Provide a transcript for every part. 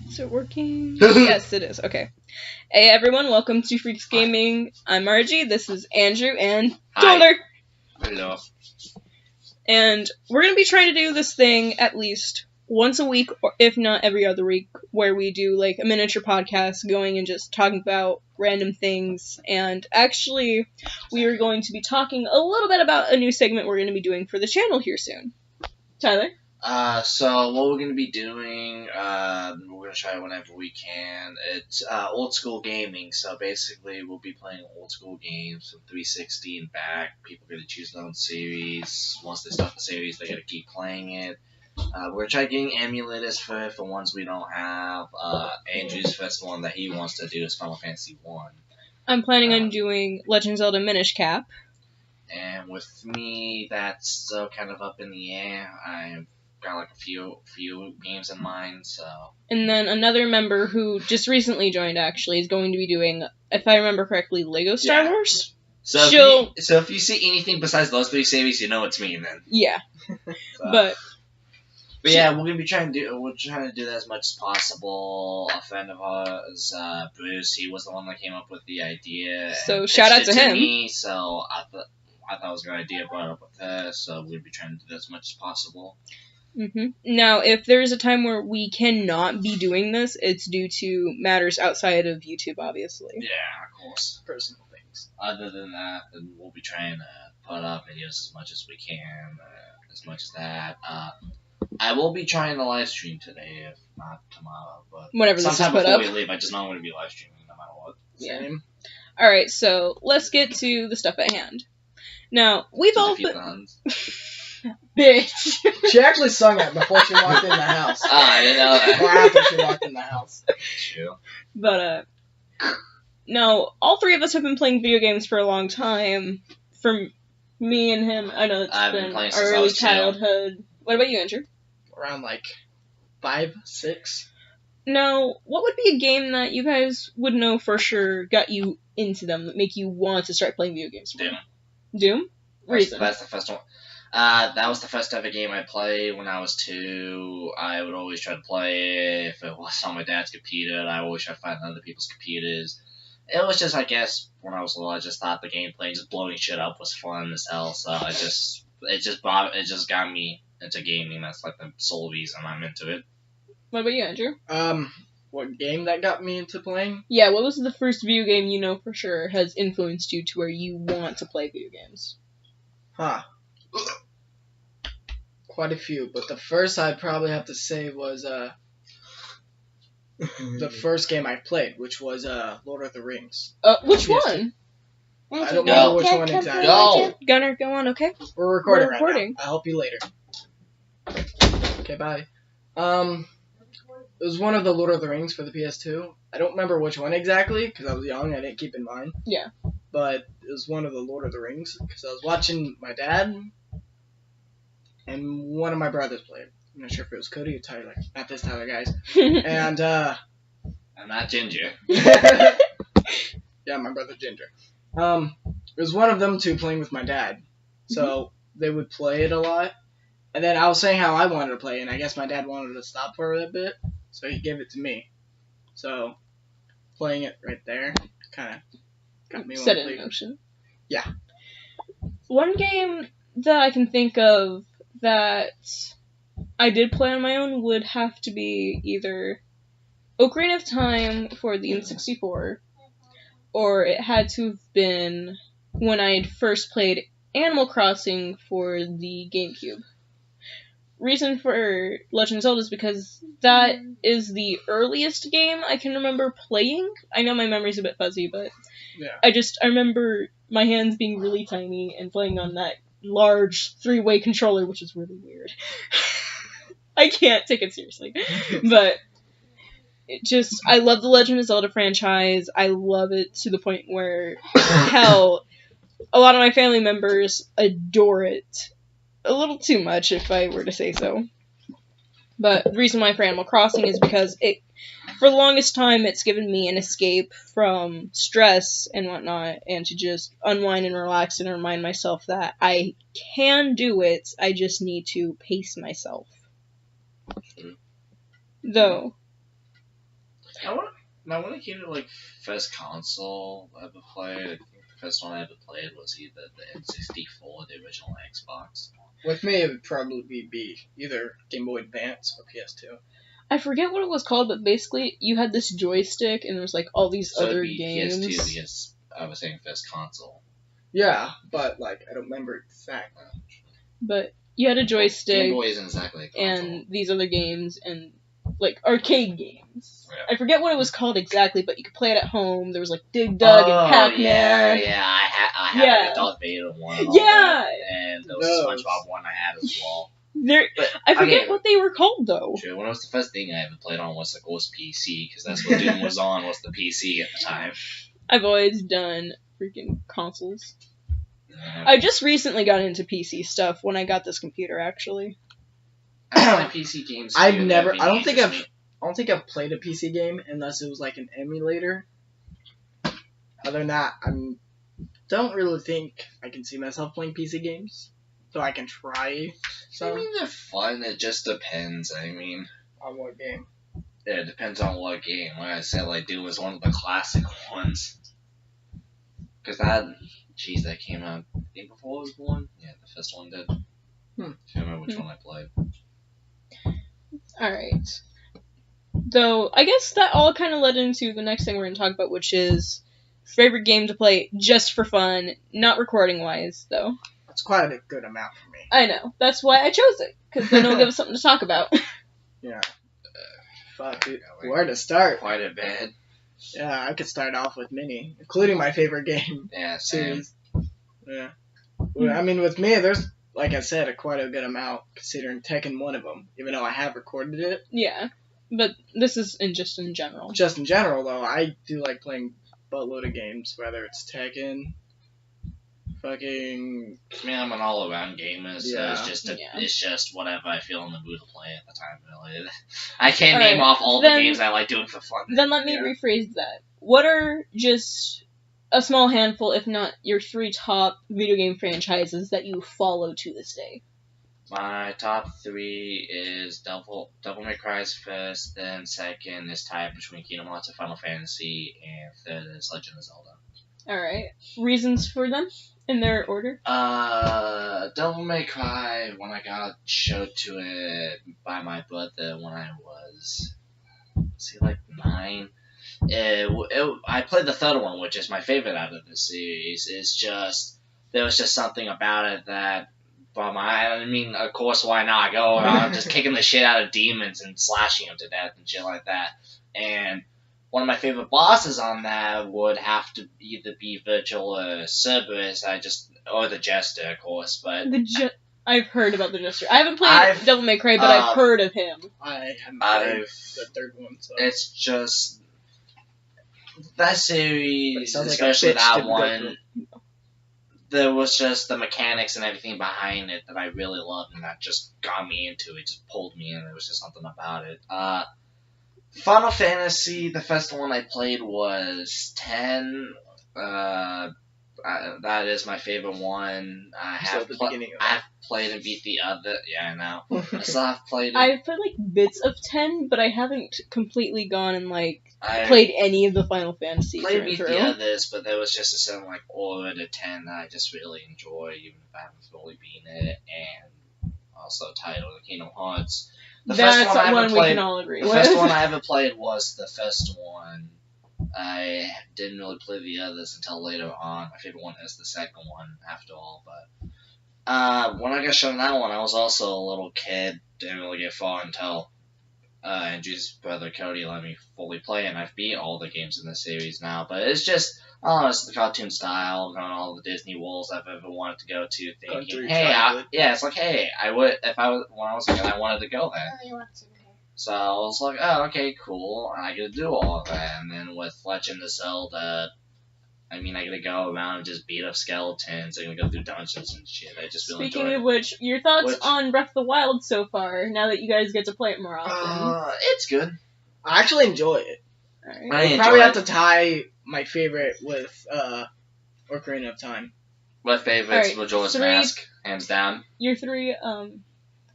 Is it working? Yes, it is. Okay. Hey everyone, welcome to Freaks Gaming. I'm Margie, this is Andrew, and Dollar! Hello. And we're going to be trying to do this thing at least once a week, or if not every other week, where we do like a miniature podcast going and just talking about random things. And actually, we are going to be talking a little bit about a new segment we're going to be doing for the channel here soon. Tyler? So what we're going to be doing, we're going to try whenever we can. It's old school gaming, so basically we'll be playing old school games from 360 and back. People get to choose their own series. Once they start the series, they got to keep playing it. We're going to try getting emulators for ones we don't have. Andrew's first one that he wants to do is Final Fantasy 1. I'm planning on doing Legend of Zelda Minish Cap. And with me, that's still kind of up in the air. I've got like a few games in mind, so. And then another member who just recently joined, actually, is going to be doing, if I remember correctly, Lego Star Wars. So if you see anything besides those three series, you know it's me then. Yeah. So. But yeah, we're gonna be trying to do that as much as possible. A friend of ours, Bruce, he was the one that came up with the idea. So shout out to him. Me, so I thought it was a good idea. Brought it up with her, so we'll be trying to do that as much as possible. Now, if there is a time where we cannot be doing this, it's due to matters outside of YouTube, obviously. Yeah, of course. Personal things. Other than that, then we'll be trying to put up videos as much as we can, as much as that. I will be trying to live stream today, if not tomorrow, but whenever this is sometime put before up. we leave, I just know I'm going to be live streaming no matter what. Yeah. Same. Alright, so let's get to the stuff at hand. Now, we've all been... Bitch. She actually sung it before she walked in the house. I didn't know that. Or after she walked in the house. True. But, no, all three of us have been playing video games for a long time. For me and him, I know it's been our early childhood. What about you, Andrew? Around, like, 5, 6. Now, what would be a game that you guys would know for sure got you into them, that make you want to start playing video games? Doom. Doom? Reason. That's the first one. That was the first ever game I played when I was 2. I would always try to play it. If it was on my dad's computer, I always try to find other people's computers. It was just, I guess, when I was little, I just thought the gameplay, just blowing shit up, was fun as hell. So it just got me into gaming. That's like the sole reason I'm into it. What about you, Andrew? What game that got me into playing? Yeah, what was the first video game you know for sure has influenced you to where you want to play video games? Quite a few, but the first I'd probably have to say was the first game I played, which was Lord of the Rings. Which one? I don't know which one exactly. Go! Gunnar, go on, okay? We're recording right now. I'll help you later. Okay, bye. It was one of the Lord of the Rings for the PS2. I don't remember which one exactly, because I was young, I didn't keep in mind. Yeah. But it was one of the Lord of the Rings, because I was watching my dad, and one of my brothers played. I'm not sure if it was Cody or Tyler. Not this Tyler, guys. And, I'm not Ginger. Yeah, my brother Ginger. It was one of them two playing with my dad. So, they would play it a lot. And then I was saying how I wanted to play, and I guess my dad wanted to stop for a bit, so he gave it to me. So, playing it right there kind of got me set it in motion. Yeah. One game that I can think of that I did play on my own would have to be either Ocarina of Time for the N64, or it had to have been when I had first played Animal Crossing for the GameCube. Reason for Legend of Zelda is because that is the earliest game I can remember playing. I know my memory's a bit fuzzy, but yeah. I remember my hands being really tiny and playing on that large 3-way controller, which is really weird. I can't take it seriously. But I love the Legend of Zelda franchise. I love it to the point where, hell, a lot of my family members adore it. A little too much, if I were to say so. But the reason why for Animal Crossing is because for the longest time, it's given me an escape from stress and whatnot, and to just unwind and relax and remind myself that I can do it, I just need to pace myself. Though, I want to keep it like first console I ever played. I think the first one I ever played was either the N64 or the original Xbox. With me, it would probably be either Game Boy Advance or PS2. I forget what it was called, but basically you had this joystick and there was like all these So other it'd be games. PS2 because I was saying first console. Yeah, but like I don't remember exactly. But you had a joystick Game Boy isn't exactly a console. and these other games and like arcade games. Yeah. I forget what it was called exactly, but you could play it at home. There was like Dig Dug and Pac-Man. Yeah, I had Yeah. a Darth Vader one. And Yeah. And there was a Those. SpongeBob one I had as well. There, I forget what they were called though. Sure, when it was the first thing I ever played on was of course PC, because that's what Doom was on, was the PC at the time. I've always done freaking consoles. Yeah. I just recently got into PC stuff when I got this computer, actually. I play PC games. I've too, never. that I don't think interests me. I don't think I've played a PC game unless it was like an emulator. Other than that, don't really think I can see myself playing PC games. So I can try I some. mean, they're fun. It just depends. I mean, On what game? yeah, it depends on what game. Like I said, like Doom was one of the classic ones. Because that came out I think before I was born. Yeah, the first one did. I can't remember which one I played. Alright. Though, I guess that all kind of led into the next thing we're going to talk about, which is favorite game to play just for fun, not recording-wise, though. That's quite a good amount for me. I know. That's why I chose it, because then it'll give us something to talk about. Yeah. Fuck, dude. Where to start? Quite a bit. Yeah, I could start off with many, including my favorite game Yeah, same. series. Yeah. Well, I mean, with me, there's, like I said, quite a good amount, considering Tekken one of them, even though I have recorded it. Yeah. But this is just in general. Just in general, though, I do like playing buttload of games, whether it's Tekken, fucking... I mean, I'm an all-around gamer, so Yeah. it's just whatever I feel in the mood to play at the time, really. I can't Alright, name off all the games I like doing for fun. Then let me Yeah. rephrase that. What are just a small handful, if not your 3 top video game franchises that you follow to this day? My top 3 is Devil May Cry's first, then second is tied between Kingdom Hearts and Final Fantasy, and third is Legend of Zelda. Alright. Reasons for them? In their order? Devil May Cry, when I got showed to it by my brother when I was, like 9. I played the third one, which is my favorite out of the series. There was just something about it that, I mean, of course, why not? Go around just kicking the shit out of demons and slashing them to death and shit like that. And one of my favorite bosses on that would have to either be Virgil or Cerberus, or the Jester, of course, but... I've heard about the Jester. I haven't played Devil May Cry, but I've heard of him. I haven't played the third one, so... It's just... That series, Like especially that one, there was just the mechanics and everything behind it that I really loved, and that just got me into it, just pulled me in. There was just something about it. Final Fantasy, the first one I played was 10. That is my favorite one. I have played and beat the other. Yeah, I know. I still have played it. I've played like bits of 10, but I haven't completely gone and played any of the Final Fantasy. Played and beat the others, but there was just a certain aura to 10 that I just really enjoy, even if I haven't fully beaten it. And also titled Kingdom Hearts. That's one we can all agree with. The first one I ever played was the first one. I didn't really play the others until later on. My favorite one is the second one, after all. But when I got shown that one, I was also a little kid. Didn't really get far until Andrew's brother Cody let me fully play, and I've beat all the games in the series now. But it's just, it's the cartoon style, going all the Disney worlds I've ever wanted to go to, thinking, it's like, hey, when I was a kid, I wanted to go there. So I was like, oh, okay, cool, I get to do all of that. And then with Legend of Zelda, I get to go around and just beat up skeletons, and go through dungeons and shit. I just really enjoy it. Speaking of which, your thoughts on Breath of the Wild so far, now that you guys get to play it more often? It's good. I actually enjoy it. Right. I probably have to tie my favorite with Ocarina of Time. My favorite's Majora's Mask, hands down. Your 3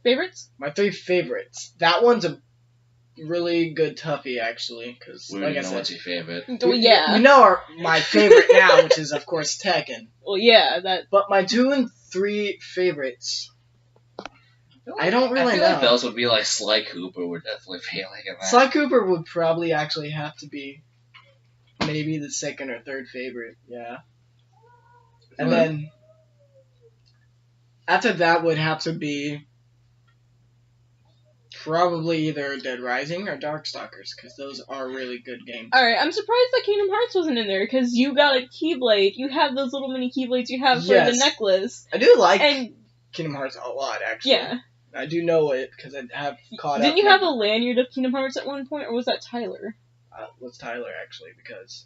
favorites? My 3 favorites. That one's really good toughie, actually, because, We like I don't know said, what's your favorite. Well, yeah. you know my favorite now, which is, of course, Tekken. Well, yeah, that. But my 2 and 3 favorites, I don't really I feel know. like those would be like Sly Cooper would definitely be like in that. Sly Cooper would probably actually have to be maybe the second or third favorite, yeah. And then after that would have to be probably either Dead Rising or Darkstalkers, because those are really good games. Alright, I'm surprised that Kingdom Hearts wasn't in there, because you got a Keyblade. You have those little mini Keyblades you have for the necklace. I do like And, Kingdom Hearts a lot, actually. yeah. I do know it, because I have caught up. Didn't you have a lanyard of Kingdom Hearts at one point, or was that Tyler? What's Tyler, actually, because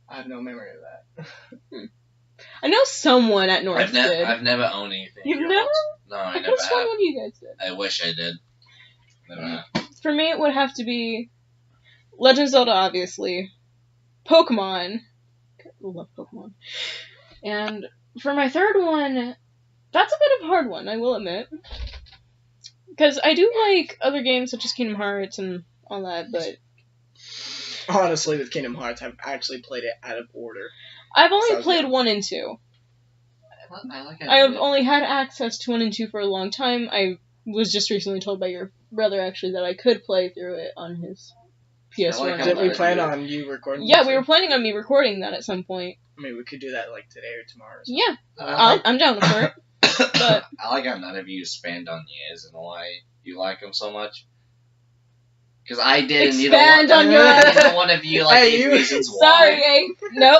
I have no memory of that. I know someone at North did. I've never owned anything. You've never? No, I I never could have sworn have. one of you guys did. I wish I did. Never have. For me, it would have to be Legend of Zelda, obviously. Pokemon. I love Pokemon. And for my third one, that's a bit of a hard one, I will admit. Because I do like other games such as Kingdom Hearts and all that, but Honestly, with Kingdom Hearts, I've actually played it out of order. I've only Sounds played good. 1 and 2. I like it. I've only had access to 1 and 2 for a long time. I was just recently told by your brother, actually, that I could play through it on his PS1. I like how Didn't we that plan is. on you recording? Yeah, this? we were planning on me recording that at some point. I mean, we could do that like today or tomorrow. Or Yeah, I I'm down for it. But I like how none of you spanned on years and why you like them so much. Because I did, and Expand on your- neither one of you like Hey, gave you- reasons why. sorry, hey, no,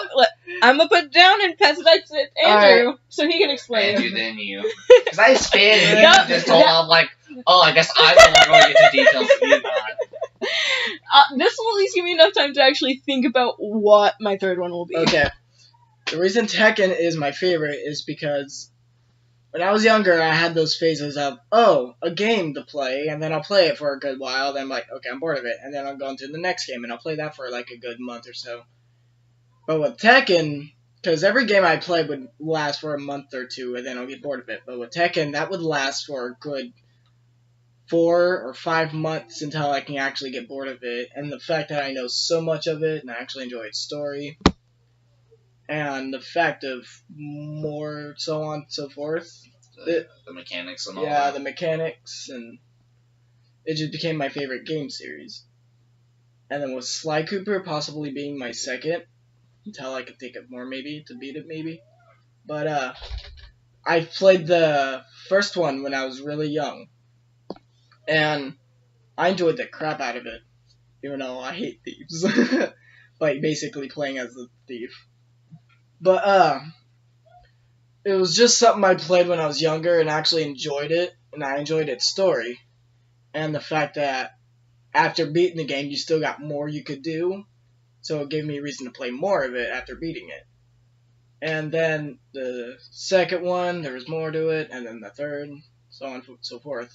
I'm gonna put down and pass it back to Andrew so he can explain. And you then you. Because I spanned and you No, just told I'm like, oh, I guess I'm the one going to get into details and you're not. This will at least give me enough time to actually think about what my third one will be. Okay. The reason Tekken is my favorite is because when I was younger, I had those phases of, oh, a game to play, and then I'll play it for a good while, then I'm like, okay, I'm bored of it, and then I'll go into the next game, and I'll play that for like a good month or so. But with Tekken, because every game I played would last for a month or two, and then I'll get bored of it, but with Tekken, that would last for a good 4 or 5 months until I can actually get bored of it, and the fact that I know so much of it, and I actually enjoy its story, and the fact of more so on and so forth. The mechanics and all Yeah, that. the mechanics, and it just became my favorite game series. And then with Sly Cooper possibly being my second, until I could think of more maybe, to beat it maybe. But, I played the first one when I was really young, and I enjoyed the crap out of it, even though I hate thieves. Like, basically playing as a thief. But, it was just something I played when I was younger and actually enjoyed it, and I enjoyed its story. And the fact that after beating the game, you still got more you could do, so it gave me a reason to play more of it after beating it. And then the second one, there was more to it, and then the third, so on and so forth.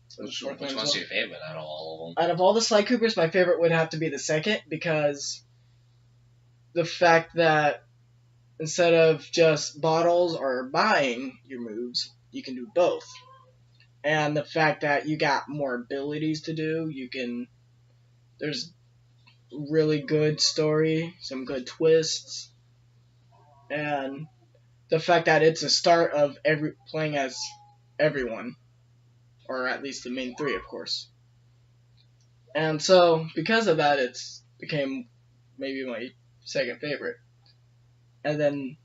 So the Which fourth one as one's well. your favorite out of all of them? Out of all the Sly Coopers, my favorite would have to be the second, because the fact that instead of just bottles or buying your moves, you can do both. And the fact that you got more abilities to do, there's really good story, some good twists, and the fact that it's a start of playing as everyone, or at least the main three, of course. And so, because of that, it's became maybe my second favorite. And then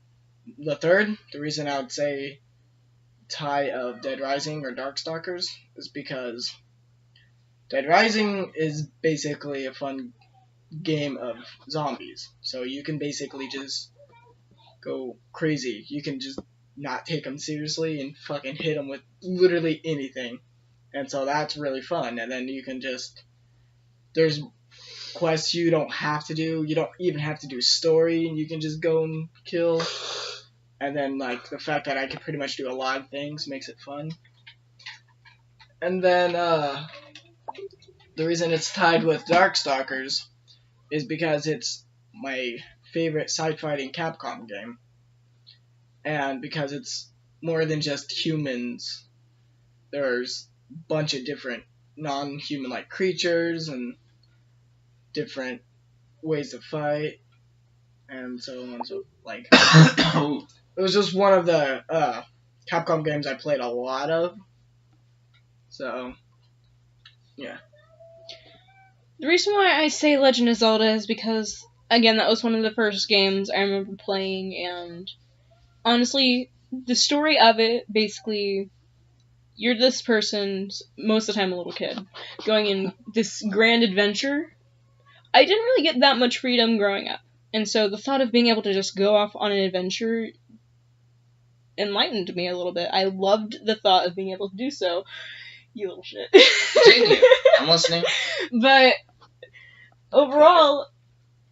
the third, the reason I would say tie of Dead Rising or Darkstalkers is because Dead Rising is basically a fun game of zombies. So you can basically just go crazy. You can just not take them seriously and fucking hit them with literally anything. And so that's really fun. And then you can there's quests you don't have to do. You don't even have to do story. You can just go and kill. And then, like, the fact that I can pretty much do a lot of things makes it fun. And then, the reason it's tied with Darkstalkers is because it's my favorite side-fighting Capcom game. And because it's more than just humans, there's a bunch of different non-human like creatures and different ways to fight and so on. So like it was just one of the Capcom games I played a lot of. So yeah. The reason why I say Legend of Zelda is because, again, that was one of the first games I remember playing, and honestly, the story of it, basically, you're this person, most of the time a little kid, going in this grand adventure. I didn't really get that much freedom growing up, and so the thought of being able to just go off on an adventure enlightened me a little bit. I loved the thought of being able to do so. You little shit. Continue. I'm listening. But overall,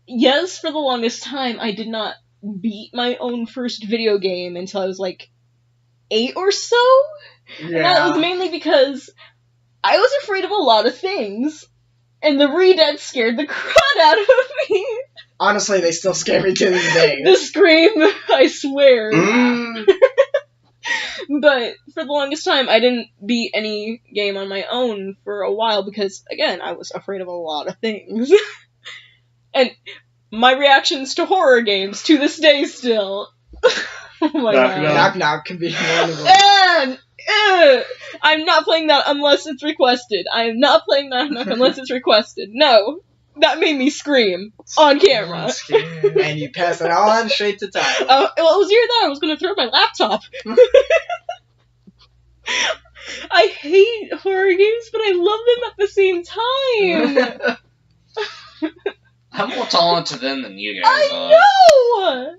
yes, for the longest time, I did not beat my own first video game until I was like 8 or so. Yeah. And that was mainly because I was afraid of a lot of things, and the Re-Dead scared the crud out of me. Honestly, they still scare me to this day. The scream, I swear. Mm. But for the longest time, I didn't beat any game on my own for a while because, again, I was afraid of a lot of things. And my reactions to horror games to this day still. Oh my god. Knock Knock can be one of them. I'm not playing that unless it's requested. I am not playing Knock Knock unless it's requested. No. That made me scream on camera. And you pass it on straight to Tyler. Well, it was either that or I was going to throw my laptop. I hate horror games, but I love them at the same time. I'm more tolerant to them than you guys I are. know!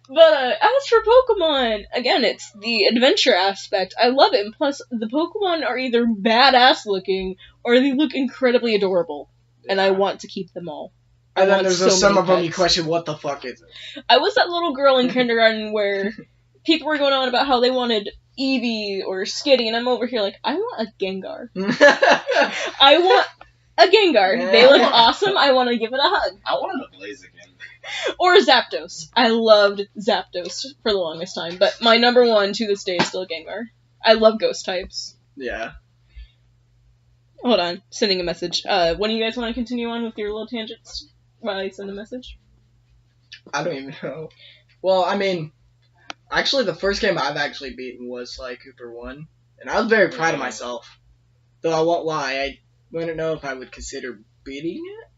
But as for Pokemon, again, it's the adventure aspect. I love it, and plus, the Pokemon are either badass looking, or they look incredibly adorable. And I want to keep them all. And then there's just some of them pets. you question, what the fuck is it? I was that little girl in kindergarten where people were going on about how they wanted Eevee or Skitty, and I'm over here like, I want a Gengar. I want a Gengar. Yeah. They look awesome. I want to give it a hug. I wanted a Blaziken. Or Zapdos. I loved Zapdos for the longest time, but my number one to this day is still Gengar. I love ghost types. Yeah. Hold on, sending a message. When do you guys want to continue on with your little tangents while I send a message? I don't even know. Well, I mean, actually the first game I've actually beaten was Sly Cooper 1, and I was very proud of myself. Though I won't lie, I wouldn't know if I would consider beating it,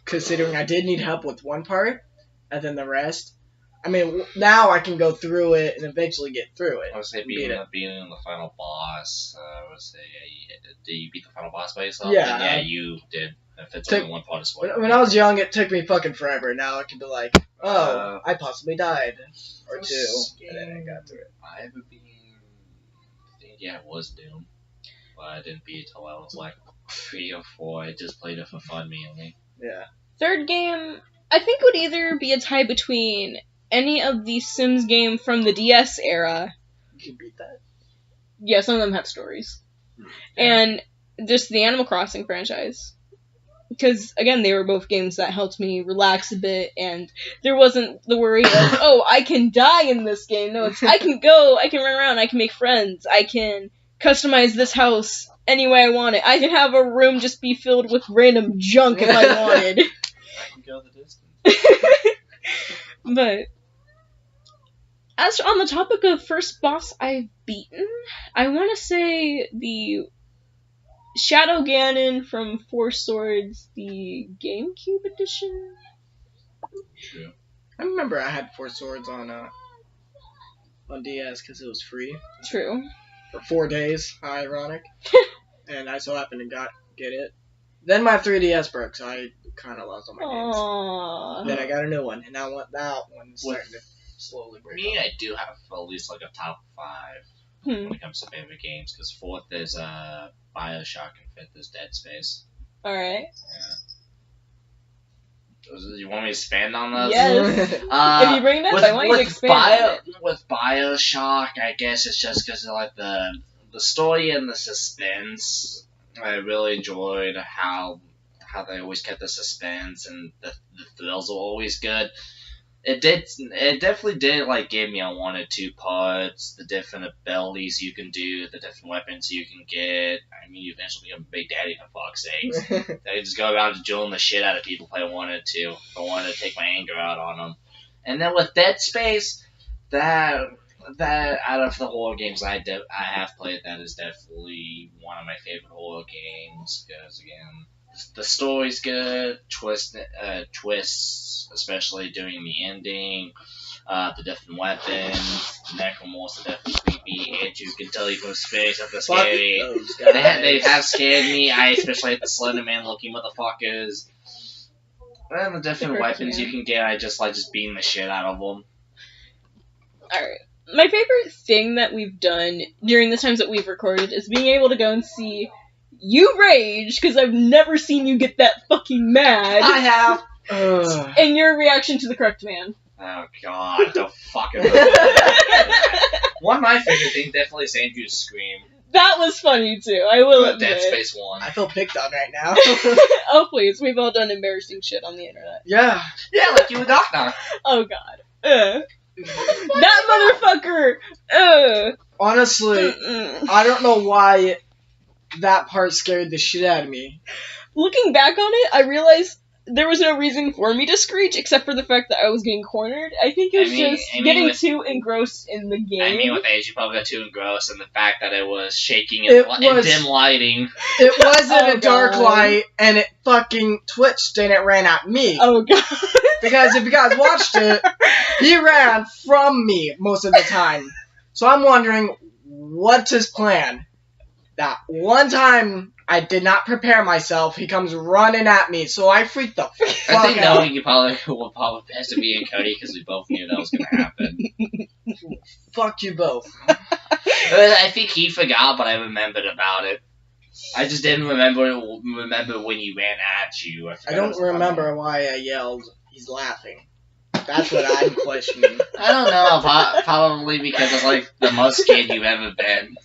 considering I did need help with one part, and then the rest. I mean, now I can go through it and eventually get through it. I would say beating the final boss. I would say, did you beat the final boss by yourself? Yeah. Then, yeah, you did. If it's only one part of spoiler. When I was young, it took me fucking forever. Now it can be like, I possibly died. Or two. And then I got through it. I ever beat... Yeah, it was Doom. But I didn't beat it till I was like 3 or 4. I just played it for fun, mainly. Yeah. Third game, I think would either be a tie between any of the Sims game from the DS era. You can beat that. Yeah, some of them have stories. And just the Animal Crossing franchise. Because, again, they were both games that helped me relax a bit, and there wasn't the worry of, oh, I can die in this game. No, it's, I can go, I can run around, I can make friends, I can customize this house any way I want it. I can have a room just be filled with random junk if I wanted. I can go the distance. But as on the topic of first boss I've beaten, I want to say the Shadow Ganon from Four Swords, the GameCube edition. True. I remember I had Four Swords on DS because it was free. True. For 4 days, how ironic. And I so happened to get it. Then my 3DS broke, so I kind of lost all my games. Aww. Then I got a new one, and I want that one starting to slowly break Me, up. I do have at least like a top 5 when it comes to favorite games, because 4th is Bioshock and 5th is Dead Space. Alright. Yeah. You want me to expand on those? Yes. If you bring it up, I want you to expand on it. With Bioshock, I guess it's just because of like the story and the suspense. I really enjoyed how they always kept the suspense and the thrills were always good. It definitely did, like, give me a 1 or 2 parts, the different abilities you can do, the different weapons you can get. I mean, you eventually become a Big Daddy, for fuck's sakes. They just go around dueling the shit out of people if I wanted to. If I wanted to take my anger out on them. And then with Dead Space, that out of the horror games I have played, that is definitely one of my favorite horror games. Because, again, the story's good, twists, especially during the ending, the different weapons, the necromorphs are definitely creepy, and you can tell you from space if they're scary. They have scared me. I especially hate the Slender Man looking motherfuckers. And the different weapons you can get, I just like just beating the shit out of them. Alright. My favorite thing that we've done during the times that we've recorded is being able to go and see you rage, because I've never seen you get that fucking mad. I have. And your reaction to the correct man. Oh god, don't fucking one of my favorite things definitely is seeing you scream. That was funny too, I will admit. Dead Space 1. I feel picked on right now. Oh please, we've all done embarrassing shit on the internet. Yeah. Yeah, like you and Knock Knock. Oh god. That motherfucker! Honestly, I don't know why that part scared the shit out of me. Looking back on it, I realized there was no reason for me to screech except for the fact that I was getting cornered. I think it was getting too engrossed in the game. I mean, with age, you probably got too engrossed in the fact that it was shaking in dim lighting. It wasn't a dark light, and it fucking twitched and it ran at me. Oh god. Because if you guys watched it, he ran from me most of the time. So I'm wondering, what's his plan? That one time I did not prepare myself, he comes running at me, so I freaked the fuck out. I think knowing you probably best to be in Cody because we both knew that was going to happen. Fuck you both. I think he forgot, but I remembered about it. I just didn't remember when you ran at you. I don't remember why I yelled, he's laughing. That's what I'm questioning. I don't know, probably because it's like the most scared you've ever been.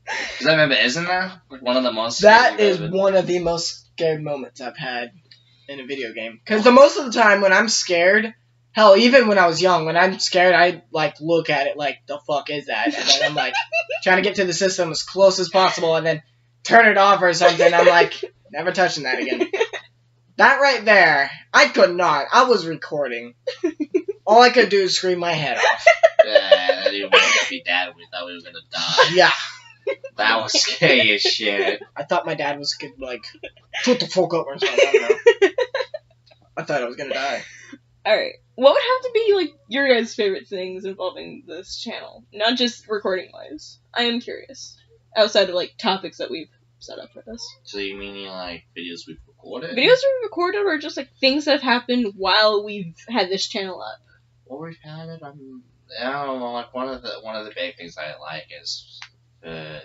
Because I remember, isn't that one of the most? That is one of the most scared moments I've had in a video game. Because the most of the time when I'm scared, hell, even when I was young, when I'm scared, I like look at it like, the fuck is that? And then I'm like trying to get to the system as close as possible, and then turn it off or something. I'm like, never touching that again. That right there, I could not. I was recording. All I could do is scream my head off. Yeah, that even wanted to be dad. We thought we were gonna die. Yeah. That was scary as shit. I thought my dad was gonna, like, put the fuck up or something. I don't know. I thought I was gonna die. Alright. What would have to be, like, your guys' favorite things involving this channel? Not just recording-wise. I am curious. Outside of, like, topics that we've set up for this. So you mean, like, videos we've recorded? Videos we've recorded, or just, like, things that have happened while we've had this channel up? Well, we've had it, I don't know, like, one of the big things I like is... I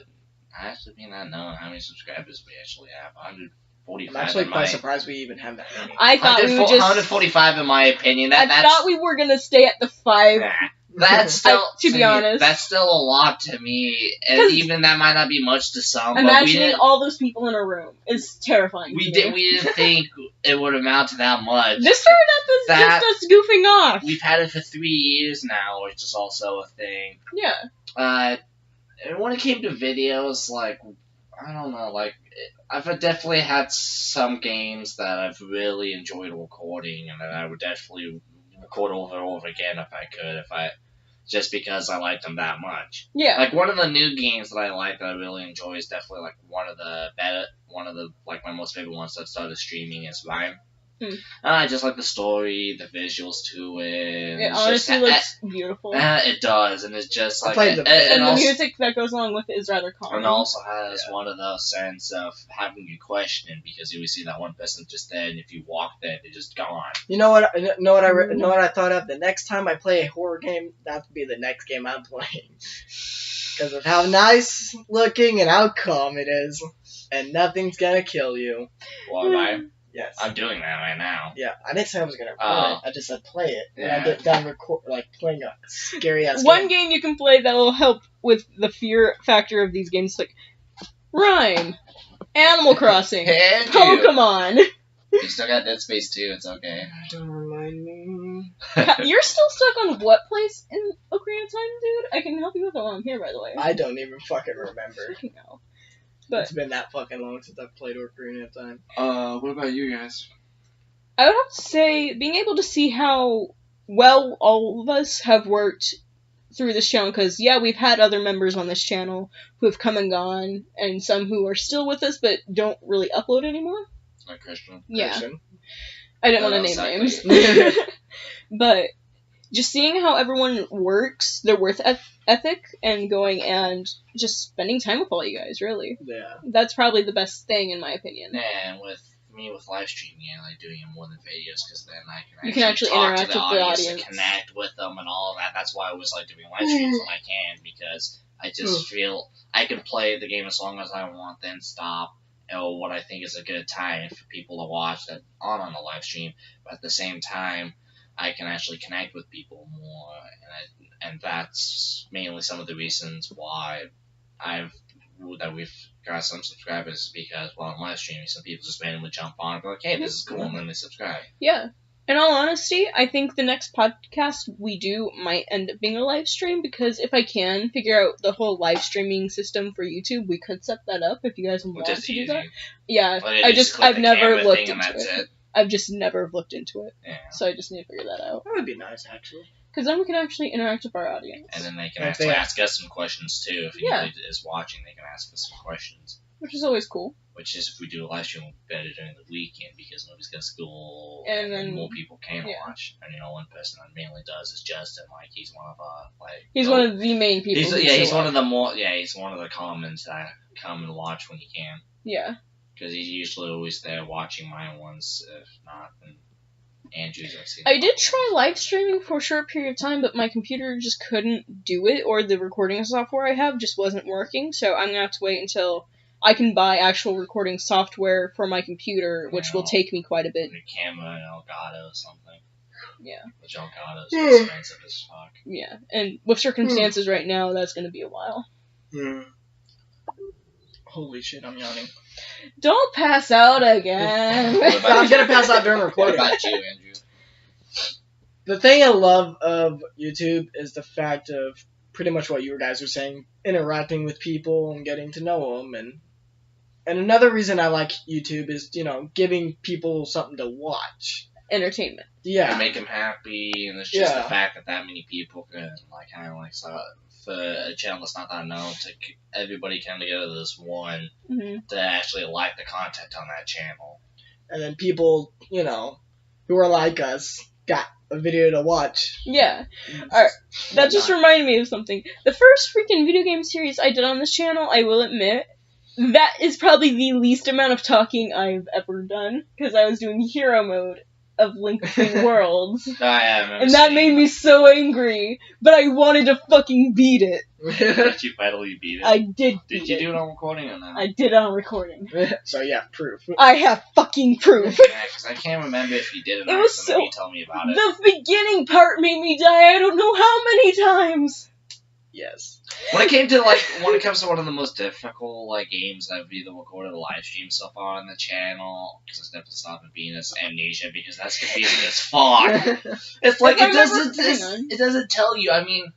actually may not know how many subscribers we actually have. 145. I'm actually quite surprised we even have that many. I thought we would just 145 in my opinion. I thought we were gonna stay at the 5. Nah, that's still to be honest. That's still a lot to me, and even that might not be much to some. Imagining all those people in a room is terrifying. We didn't think it would amount to that much. This started up as just us goofing off. We've had it for 3 years now, which is also a thing. Yeah. And when it came to videos, like, I don't know, like, I've definitely had some games that I've really enjoyed recording, and that I would definitely record over and over again if I could, just because I liked them that much. Yeah. Like, one of the new games that I like that I really enjoy is definitely, like, one of the, like, my most favorite ones that started streaming is Rhyme. I just like the story, the visuals to it. It honestly looks beautiful. It does, and it's just like... and the music that goes along with it is rather calming. And it also has one of those sense of having you question, because you see that one person just dead, and if you walk there, they're just gone. You know what I thought of? The next time I play a horror game, that would be the next game I'm playing. Because of how nice looking and how calm it is. And nothing's gonna kill you. Well, Yes. I'm doing that right now. Yeah, I didn't say I was gonna record it. I just said play it. Yeah. When I get done playing a scary ass One game you can play that will help with the fear factor of these games, like Rhyme, Animal Crossing, Pokemon. You still got Dead Space 2, it's okay. Don't remind me. You're still stuck on what place in Ocarina of Time, dude? I can help you with it while I'm here, by the way. I don't even fucking remember. No. But It's been that fucking long since I've played Ocarina of Time. What about you guys? I would have to say, being able to see how well all of us have worked through this channel, because, yeah, we've had other members on this channel who have come and gone, and some who are still with us but don't really upload anymore. Like Christian. Yeah. Christian. I didn't want to name names. But just seeing how everyone works, their work ethic, and going and just spending time with all you guys, really. Yeah. That's probably the best thing, in my opinion. And with me, with live streaming, I like doing it more than videos, because then I You can actually talk interact to the with the audience audience. and connect with them and all of that. That's why I always like doing live streams when I can, because I just feel I can play the game as long as I want, then stop. Or what I think is a good time for people to watch that aren't on the live stream, but at the same time, I can actually connect with people more, and that's mainly some of the reasons why we've got some subscribers, because while I'm live streaming, some people just randomly jump on and go, like, hey, this is cool, and then they subscribe. Yeah. In all honesty, I think the next podcast we do might end up being a live stream, because if I can figure out the whole live streaming system for YouTube, we could set that up if you guys want to do that. Yeah, I've never looked into it. I've just never looked into it. Yeah. So I just need to figure that out. That would be nice, actually. Because then we can actually interact with our audience. And then they can If actually they- ask us some questions, too. If anybody is watching, they can ask us some questions. Which is always cool. Which is, if we do a live stream, we'll be better during the weekend, because nobody's got school, And then- more people can yeah. watch. And, one person that mainly does is Justin. Like, he's one of He's one of the main people. He's one of the he's one of the commons that come and watch when he can. Yeah. Because he's usually always there watching my ones, if not, then Andrew's I've seen. I did try live streaming for a short period of time, but my computer just couldn't do it, or the recording software I have just wasn't working, so I'm gonna have to wait until I can buy actual recording software for my computer, which will take me quite a bit. Your camera and Elgato or something. Yeah. Which Elgato's expensive as fuck. Yeah, and with circumstances right now, that's gonna be a while. Holy shit, I'm yawning. Don't pass out again. I'm gonna pass out during What recording. about you, Andrew? The thing I love of YouTube is the fact of pretty much what you guys were saying, interacting with people and getting to know them, and another reason I like YouTube is, giving people something to watch. Entertainment. Yeah. To make them happy, and it's just Yeah. the fact that many people can, for a channel that's not that known, everybody come together this one to actually like the content on that channel. And then people, who are like us, got a video to watch. Yeah. Alright, that just reminded me of something. The first freaking video game series I did on this channel, I will admit, that is probably the least amount of talking I've ever done, because I was doing hero mode of Link Between Worlds. And that made me so angry, but I wanted to fucking beat it. Did you finally beat it? I did beat Did you it. do it on recording or not? I did it on recording. So yeah, proof. I have fucking proof. Yeah, because I can't remember if you did it or It not, was so maybe so- you tell me about it. The beginning part made me die I don't know how many times. Yes. When it comes to one of the most difficult games I've either recorded or live streamed so far on the channel, because it's definitely stopping being this Amnesia, because that's confusing as fuck. It's like it doesn't tell you. I mean,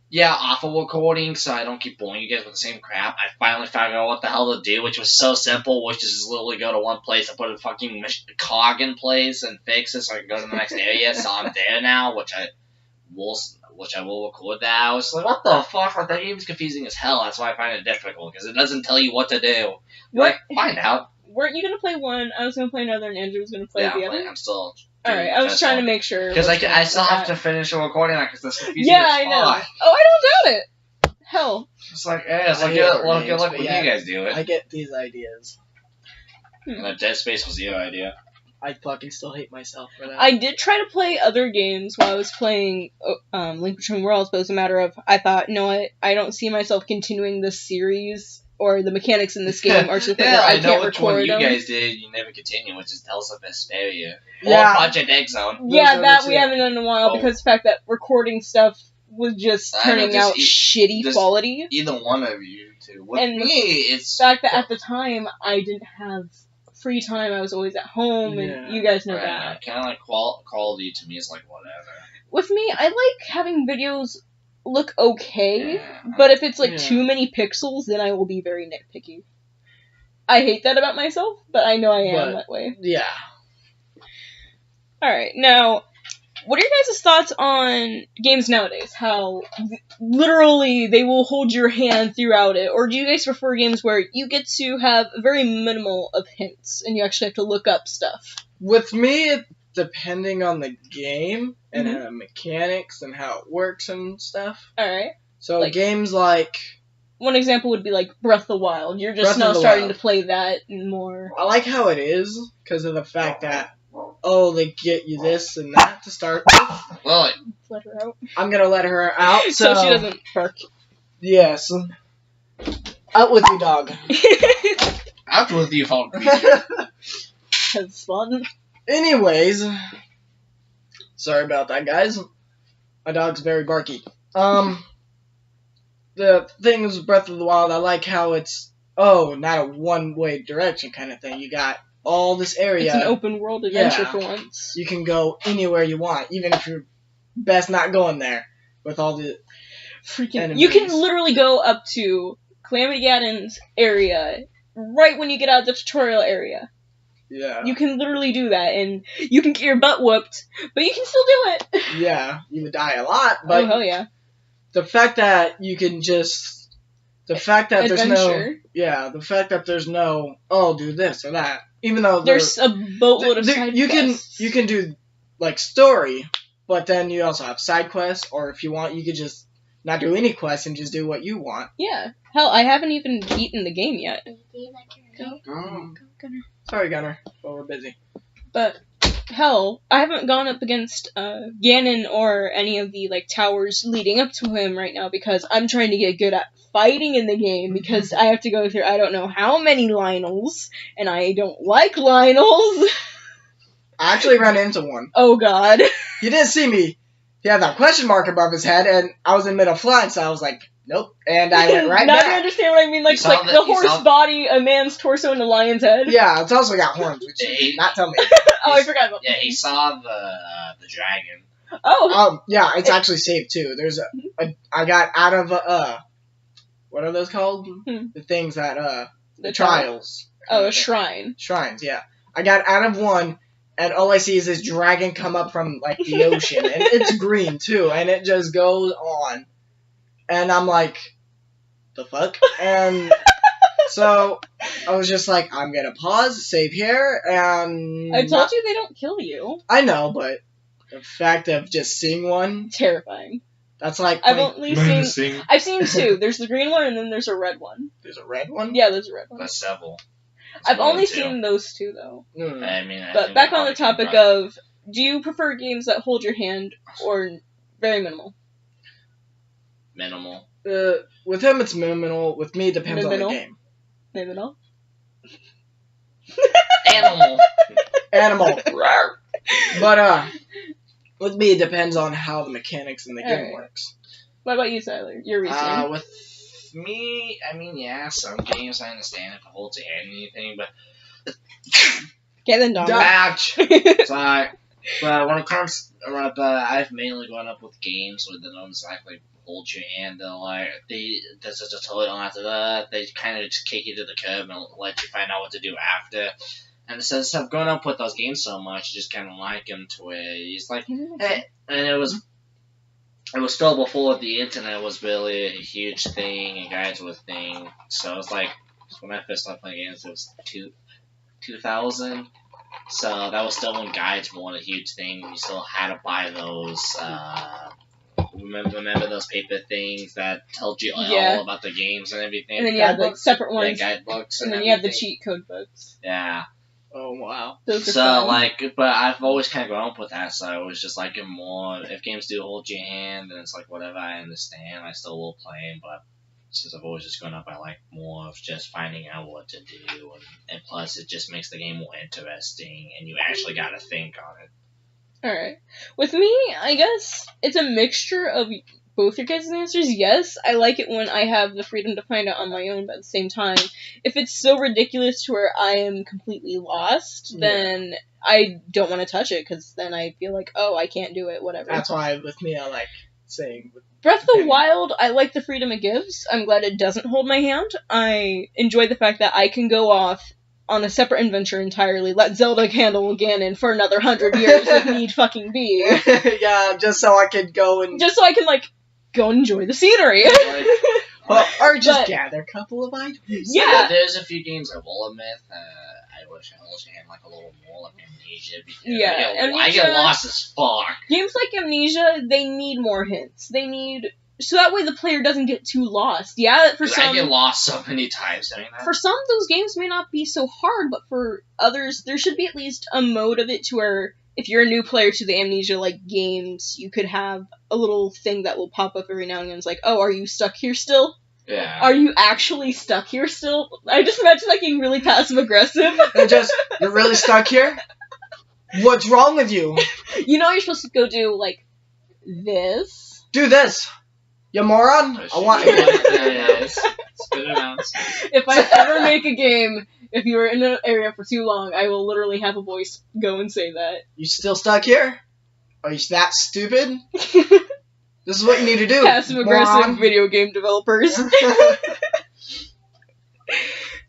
yeah, off of recording, so I don't keep boring you guys with the same crap. I finally figured out what the hell to do, which was so simple, which is just literally go to one place and put a fucking cog in place and fix it so I can go to the next area. So I'm there now, which I will record that. I was like, what the fuck? Like, that game's confusing as hell. That's why I find it difficult, because it doesn't tell you what to do. Find out. Weren't you gonna play one? I was gonna play another, and Andrew was gonna play the other. I'm still. Alright, I was trying to make sure. Because I still have to finish a recording that, because that's confusing Yeah, as I know. fuck. Oh, I don't doubt it. Hell. It's like, I hate look games, when but you guys do it. I get these ideas. And the Dead Space was your idea. I fucking still hate myself for that. I did try to play other games while I was playing Link Between Worlds, but it was a matter of, I thought, no, I don't see myself continuing this series, or the mechanics in this game are so thick that I know can't which one record you them. guys did. You never continue, which is Tales of Vesperia. Yeah. Or Project X Zone. Yeah, Those are that the we two. haven't done in a while, Oh. because the fact that recording stuff was just I know, turning just out shitty just- quality. Either one of you two. With And me, it's... The fact that at the time, I didn't have free time, I was always at home, Yeah. and you guys know Right, that. kind of like quality to me is like whatever. With me, I like having videos look okay, Yeah. but if it's like Yeah. too many pixels, then I will be very nitpicky. I hate that about myself, but I know I am But- that way. Yeah. Alright, now, what are your guys' thoughts on games nowadays? How literally they will hold your hand throughout it? Or do you guys prefer games where you get to have very minimal of hints and you actually have to look up stuff? With me, depending on the game and Mhm. the mechanics and how it works and stuff. Alright. So Like- games like One example would be like Breath of the Wild. You're just Breath of now the starting Wild. to play that more. I like how it is because of the fact that they get you this and that to start with. Well, Let her out. I'm gonna let her out So she doesn't bark. Yes. Out with you, dog. out with you, Hulk. Have fun. Anyways, sorry about that, guys. My dog's very barky. The thing is, Breath of the Wild, I like how it's not a one-way direction kind of thing. You got all this area. It's an open world adventure Yeah. for once. You can go anywhere you want, even if you're best not going there with all the. Freaking. You can enemies. literally go up to Calamity Gadon's area right when you get out of the tutorial area. Yeah. You can literally do that, and you can get your butt whooped, but you can still do it. Yeah, you would die a lot, but Oh, hell yeah. the fact that you can just. The fact that there's no. Adventure. Yeah, the fact that there's no. Do this or that. Even though There's a boatload of side you quests. can do like story, but then you also have side quests, or if you want, you could just not do any quests and just do what you want. Yeah. Hell, I haven't even beaten the game yet. Sorry, Gunner, but we're busy. But hell, I haven't gone up against Ganon or any of the like towers leading up to him right now because I'm trying to get good at fighting in the game because I have to go through I don't know how many Lionels and I don't like Lionels. I actually ran into one. Oh god. He didn't see me. He had that question mark above his head, and I was in middle flying, so I was like, nope. And I went right now you back. understand what I mean? Like, You like saw the that- you horse saw- body, a man's torso, and a lion's head. Yeah, it's also got horns, which you did not tell me. Oh, I forgot about Yeah, that. he saw the dragon. Oh, Yeah, it's actually saved too. There's I got out of what are those called? The things that the trials. Oh, a shrine. Shrines, yeah. I got out of one, and all I see is this dragon come up from, like, the ocean. And it's green, too, and it just goes on. And I'm like, the fuck? And so I was just like, I'm gonna pause, save here, and... I told you they don't kill you. I know, but the fact of just seeing one, Terrifying. that's like... I've only seen... Menacing. I've seen two. There's the green one and then there's a red one. There's a red one? Yeah, there's a red one. That's several. I've More only than two. seen those two, though. Mm. I mean, I But think back that on the probably topic came from- of, do you prefer games that hold your hand or very minimal? minimal. With him, it's minimal. With me, it depends Minimal? on the game. Minimal? Animal. Animal. But, with me, it depends on how the mechanics in the game Alright. works. What about you, Tyler? Your reasoning. With me, I mean, yeah, some games I understand if it holds your hand or anything, but Okay, then Dom. ouch. Sorry. But when it comes, I've mainly grown up with games where they don't exactly hold your hand. They're like, there's a tutorial after that. They kind of just kick you to the curb and let you find out what to do after. And since I've grown up with those games so much, I just kind of like them to where it's like, hey, and it was still before the internet was really a huge thing and guides were a thing. So it's like, when I first started playing games, it was 2000. So that was still when guides weren't a huge thing. You still had to buy those, remember those paper things that told you Yeah. all about the games and everything? And then you have like Guidebooks? separate Yeah, ones. guidebooks And and then you have the everything. cheat code books. Yeah. Oh, wow. Those are So, fun. like, but I've always kind of grown up with that, so I was just like, more, if games do hold your hand, then it's like, whatever, I understand, I still will play them, but since I've always just grown up, I like more of just finding out what to do, and plus, it just makes the game more interesting, and you actually gotta think on it. Alright. With me, I guess it's a mixture of both your guys' answers. Yes, I like it when I have the freedom to find out on my own, but at the same time, if it's so ridiculous to where I am completely lost, then I don't want to touch it, because then I feel like, oh, I can't do it, whatever. That's why, with me, I like saying... Breath of the Wild, I like the freedom it gives. I'm glad it doesn't hold my hand. I enjoy the fact that I can go off on a separate adventure entirely, let Zelda handle Ganon for another 100 years if need fucking be. Yeah, just so I could go and... Just so I can, like, go and enjoy the scenery. Well, or just But- gather a couple of items. Yeah. There's a few games I will admit, I wish I had like a little more like Amnesia, because Yeah, I get Amnesia- lost as fuck. Games like Amnesia, they need more hints. They need... So that way the player doesn't get too lost. Yeah, for 'Cause some... I get lost so many times doing that. For some, those games may not be so hard, but for others, there should be at least a mode of it to where if you're a new player to the Amnesia-like games, you could have a little thing that will pop up every now and again. It's like, oh, are you stuck here still? Yeah. Are you actually stuck here still? I just imagine like being really passive-aggressive. And just, you're really stuck here? What's wrong with you? You know you're supposed to go do, like, this? Do this. You moron. I want this. Spin it out. If I ever make a game, if you're in an area for too long, I will literally have a voice go and say that. You still stuck here? Are you that stupid? This is what you need to do. Passive-aggressive moron. video game developers. So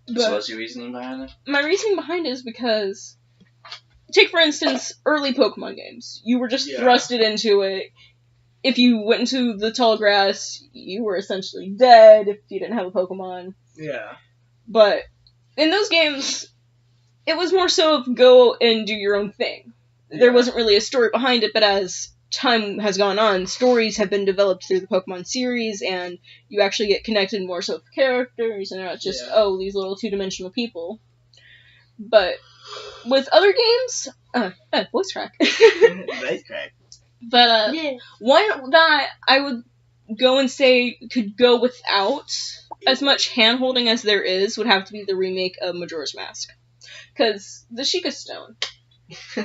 But what's your reasoning behind it? my reasoning behind it is because, take for instance, early Pokemon games. You were just Yeah. thrusted into it. If you went into the tall grass, you were essentially dead if you didn't have a Pokemon. Yeah. But in those games, it was more so of go and do your own thing. There Yeah. wasn't really a story behind it, but as time has gone on, stories have been developed through the Pokemon series, and you actually get connected more so with characters, and they're not just, Yeah. oh, these little two-dimensional people. But with other games, voice crack. Nice crack. But one that I would go and say could go without as much hand-holding as there is would have to be the remake of Majora's Mask. Because the Sheikah Stone,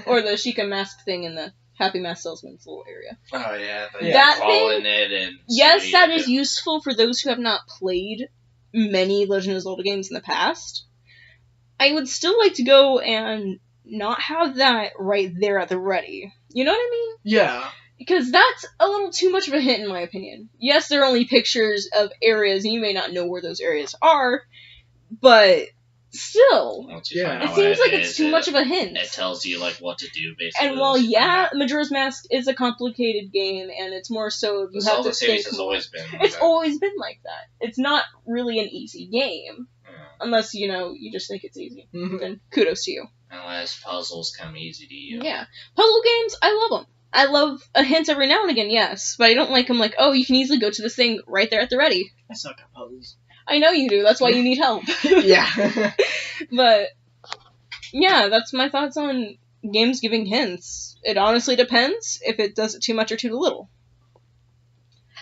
or the Sheikah Mask thing in the Happy Mask Salesman's little area. Oh yeah, That crawl thing- in it and Yes, see that it. is useful for those who have not played many Legend of Zelda games in the past. I would still like to go and not have that right there at the ready. You know what I mean? Yeah. Because that's a little too much of a hint in my opinion. Yes, they're only pictures of areas, and you may not know where those areas are, but still, Once you Yeah. find it out seems what like it's is, too much of a hint. It tells you like what to do basically. And while, yeah, Majora's Mask is a complicated game, and it's more so you the have Zelda to series think has more. always been. Like It's that. always been like that. It's not really an easy game. Yeah. Unless, you just think it's easy. Mhm. Then kudos to you. Unless puzzles come easy to you. Yeah. Puzzle games, I love them. I love a hint every now and again, yes. But I don't like them like, oh, you can easily go to this thing right there at the ready. I suck at puzzles. I know you do, that's why you need help. Yeah. But, yeah, that's my thoughts on games giving hints. It honestly depends if it does it too much or too little.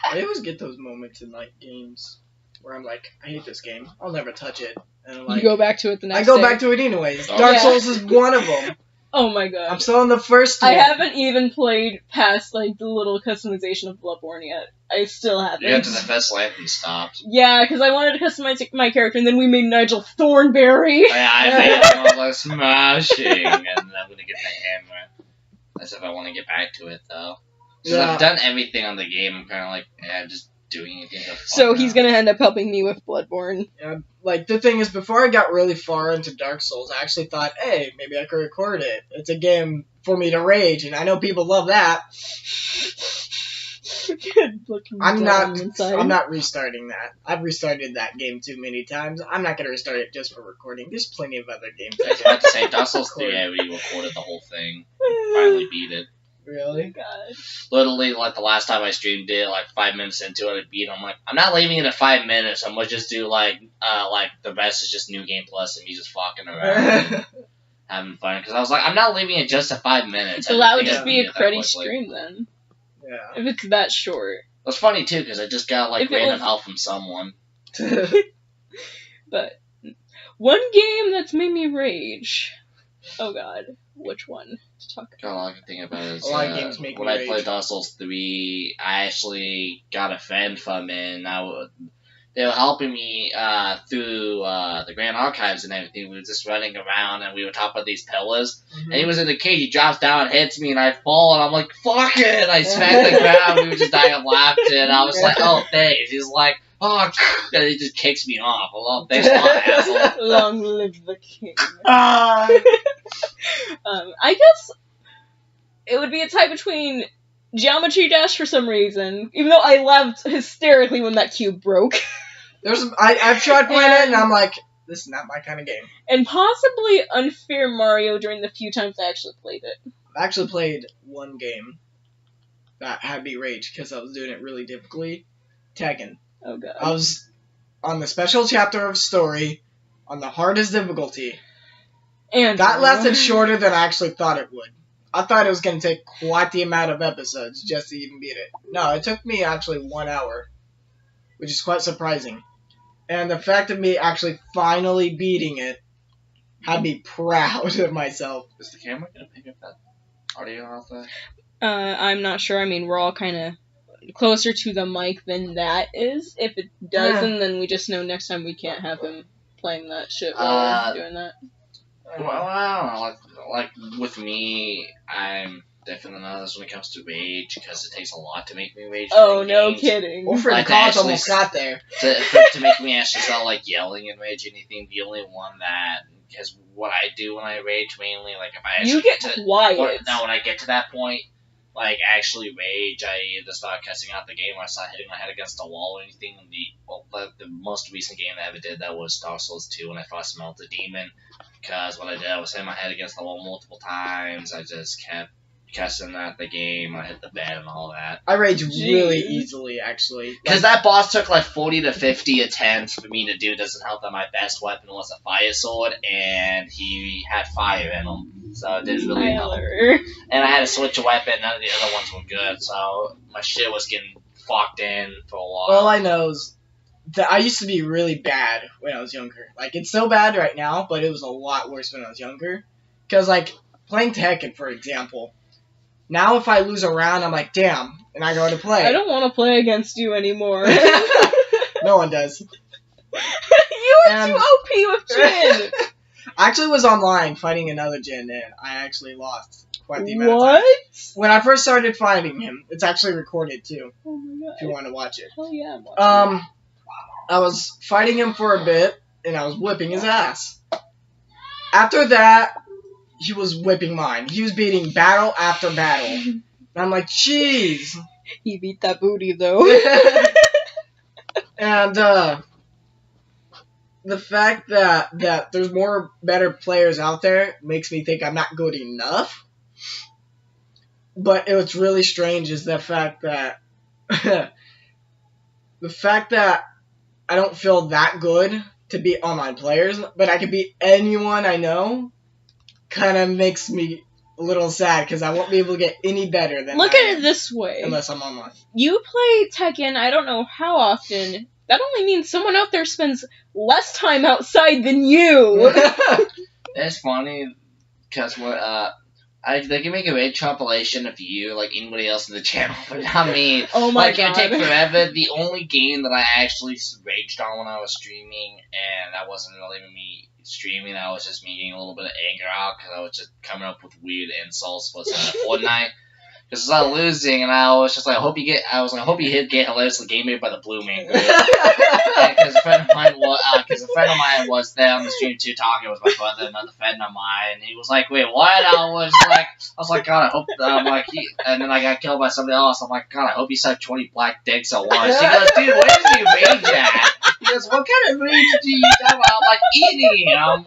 I always get those moments in like games where I'm like, I hate this game. I'll never touch it. And I'm like, you go back to it the next I go day. back to it anyways. Oh, Dark yeah. Souls is one of them. Oh my god. I'm still on the first one. I haven't even played past, like, the little customization of Bloodborne yet. I still haven't. You got to the first life and stopped. Yeah, because I wanted to customize my character, and then we made Nigel Thornberry. I made it, I was like smashing, and then I'm gonna get the hammer. That's if I want to get back to it though. So Yeah. I've done everything on the game. I'm kind of like, I'm just doing anything. So he's gonna end up helping me with Bloodborne. Like, the thing is, before I got really far into Dark Souls, I actually thought, hey, maybe I could record it. It's a game for me to rage, and I know people love that. Looking I'm down inside. not restarting that. I've restarted that game too many times. I'm not gonna restart it just for recording. There's plenty of other games. I was about to say, Dark Souls 3, I re-recorded the whole thing. Finally beat it. Really? God. Literally, like, the last time I streamed it, like, 5 minutes into it, I beat it. I'm like, I'm not leaving it at 5 minutes. I'm gonna just do, like, the rest is just New Game Plus and me just fucking around and having fun. Because I was like, I'm not leaving it just at 5 minutes. So that would think just I be a beat it that cruddy quickly. stream then. Yeah. If it's that short. It was funny, too, because I just got, like, If it random was- help from someone. But one game that's made me rage. Oh god. which one to talk about. All I can think about is A lot of games make when me I rage. played Dark Souls 3, I actually got a friend from it, and they were helping me through the Grand Archives and everything. We were just running around, and we were top of these pillars. Mm-hmm. And he was in the cage. He drops down, hits me, and I fall, and I'm like, fuck it! I smack the ground. We were just dying of laughter, and I was like, oh, thanks. He's like, oh, and he just kicks me off. Well, thanks a lot, asshole. Long live the king. Ah. I guess it would be a tie between Geometry Dash for some reason, even though I laughed hysterically when that cube broke. I've tried playing it, and I'm like, this is not my kind of game. And possibly Unfair Mario during the few times I actually played it. I actually played one game that had me rage because I was doing it really difficultly. Tekken. Oh god. I was on the special chapter of story on the hardest difficulty. And That lasted shorter than I actually thought it would. I thought it was going to take quite the amount of episodes just to even beat it. No, it took me actually 1 hour, which is quite surprising. And the fact of me actually finally beating it had me proud of myself. Is the camera going to pick up that audio off that? I'm not sure. I mean, we're all kind of closer to the mic than that is. If it doesn't, then we just know next time we can't have him playing that shit while we're doing that. Well, I don't know. Like with me, I'm definitely not this when it comes to rage, because it takes a lot to make me rage. Oh, during no games. kidding. Wolford Like, College actually almost got there. To make me actually start like yelling and rage or anything. The only one that is what I do when I rage mainly, like if I actually You get to, quiet. when I get to that point, like actually rage, I either start cussing out the game or I start hitting my head against the wall or anything. The most recent game I ever did that was Dark Souls 2 when I first smelt the demon, because what I did, I was hitting my head against the wall multiple times. I just kept cussing at the game. I hit the bed and all that. I rage really Jeez. easily, actually. Because that boss took like 40 to 50 attempts for me to do. Doesn't help that my best weapon was a fire sword, and he had fire in him, so it didn't really help. Tyler. And I had to switch a weapon. None of the other ones were good, so my shit was getting fucked in for a while. All I know is that I used to be really bad when I was younger. Like, it's so bad right now, but it was a lot worse when I was younger. Because, like, playing Tekken, for example, now if I lose a round, I'm like, damn, and I go to play. I don't want to play against you anymore. No one does. You are too OP with Jin. I actually was online fighting another Jin, and I actually lost quite the amount of time. What? When I first started fighting him, it's actually recorded, too, Oh my if you god. want to watch it. Hell yeah, I'm watching. I was fighting him for a bit, and I was whipping his ass. After that, he was whipping mine. He was beating battle after battle. And I'm like, jeez. He beat that booty though. And the fact that there's more better players out there makes me think I'm not good enough. But what's really strange is the fact that I don't feel that good to beat online players, but I can beat anyone I know. Kind of makes me a little sad because I won't be able to get any better than Look I at am it this way. unless I'm online. You play Tekken, I don't know how often. That only means someone out there spends less time outside than you. It's funny because they can make a rage compilation of you, like anybody else in the channel, but not me. Oh my like, god. it would take forever. The only game that I actually raged on when I was streaming, and that wasn't really me streaming, that was just me getting a little bit of anger out because I was just coming up with weird insults, was Fortnite. Because I was losing, and I was just like, I hope you get hilariously game made by the Blue Man Group. Because a friend of mine was there on the stream too, talking with my brother, another friend of mine, and he was like, "Wait, what?" I was like, God, I hope. And then I got killed by somebody else. I'm like, God, I hope you suck 20 black dicks at once. He goes, dude, where did you rage at? He goes, what kind of rage do you have? I'm like, eating. I'm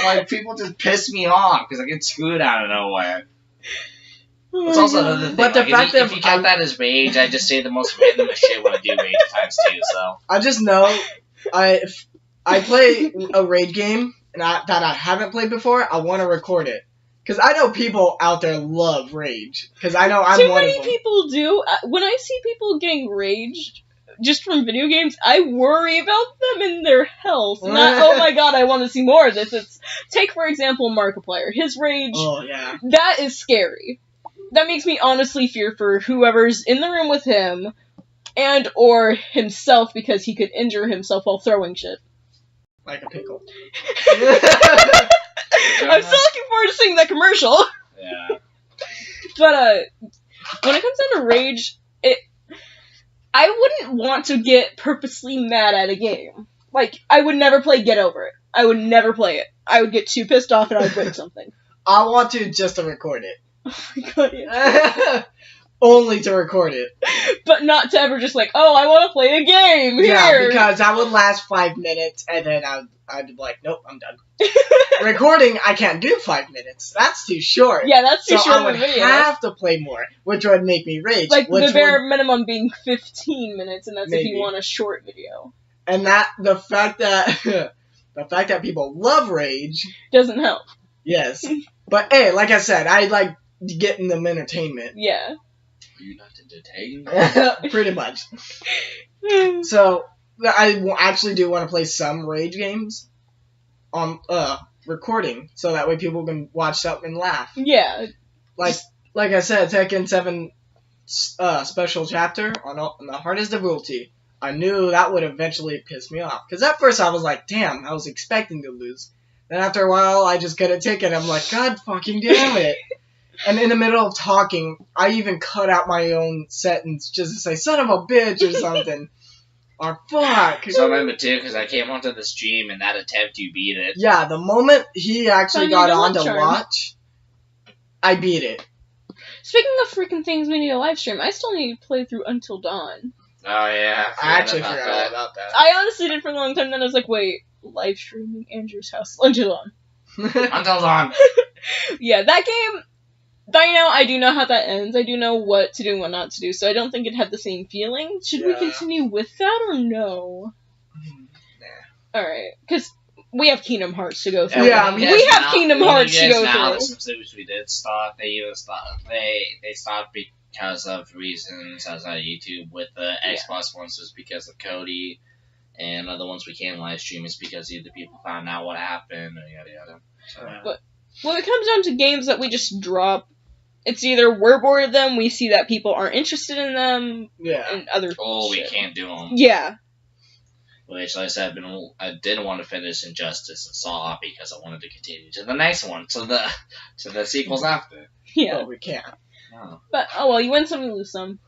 like, people just piss me off because I get screwed out of nowhere. Oh It's my also God. another thing. But the like, fact if that you count that as rage, I just say the most random shit when I do rage times two. So I just know if I play a raid game that I haven't played before, I want to record it. Because I know people out there love rage. Because I know I'm Too one many of them. people do. When I see people getting raged just from video games, I worry about them and their health. Not, oh my god, I want to see more of this. It's, take, for example, Markiplier. His rage, Oh, yeah. that is scary. That makes me honestly fear for whoever's in the room with him, and or himself, because he could injure himself while throwing shit. Like a pickle. I'm still looking forward to seeing that commercial. Yeah. But, when it comes down to rage, I wouldn't want to get purposely mad at a game. Like, I would never play Get Over It. I would never play it. I would get too pissed off and I would break something. I want to just to record it. Oh my god, yeah. Only to record it. But not to ever just like, oh, I want to play a game, Yeah, here! because that would last 5 minutes, and then I'd be like, nope, I'm done. Recording, I can't do 5 minutes. That's too short. Yeah, that's too so short I of would a video. have to play more, which would make me rage. Like, which the bare minimum being 15 minutes, and that's if Maybe. you want a short video. And that, the fact that people love rage, Doesn't help. yes. But hey, like I said, I like getting them entertainment. Yeah. Are you not entertained? Pretty much. So, I actually do want to play some rage games on recording, so that way people can watch something and laugh. Yeah. Like I said, Tekken 7 special chapter on the hardest difficulty. I knew that would eventually piss me off. Because at first I was like, damn, I was expecting to lose. Then after a while, I just couldn't take it. I'm like, god fucking damn it. And in the middle of talking, I even cut out my own sentence just to say, son of a bitch or something. Or fuck. So I remember too, because I came onto the stream and that attempt you beat it. Yeah, the moment he actually got on to watch, I beat it. Speaking of freaking things we need a live stream, I still need to play through Until Dawn. Oh yeah. I actually forgot all about that. I honestly did for a long time, then I was like, wait, live streaming Andrew's house. Until Dawn. Until Dawn. Yeah, that game, by now I do know how that ends. I do know what to do and what not to do, so I don't think it had the same feeling. Should we continue with that or no? Nah. Alright, because we have Kingdom Hearts to go through. Yeah, I mean, we have Kingdom Hearts to go now, through. Since we did stop, they either stopped. They stopped because of reasons outside of YouTube. With the Xbox ones was because of Cody, and other ones we can't live stream is because either people found out what happened or yada yada. So, But when it comes down to games that we just drop, it's either we're bored of them, we see that people aren't interested in them, and other we shit. can't do them. Yeah. Which, like I said, I didn't want to finish Injustice and Saw because I wanted to continue to the next one, to the sequels after. Yeah. Well, we can't. Oh. But, oh well, you win some, you lose some.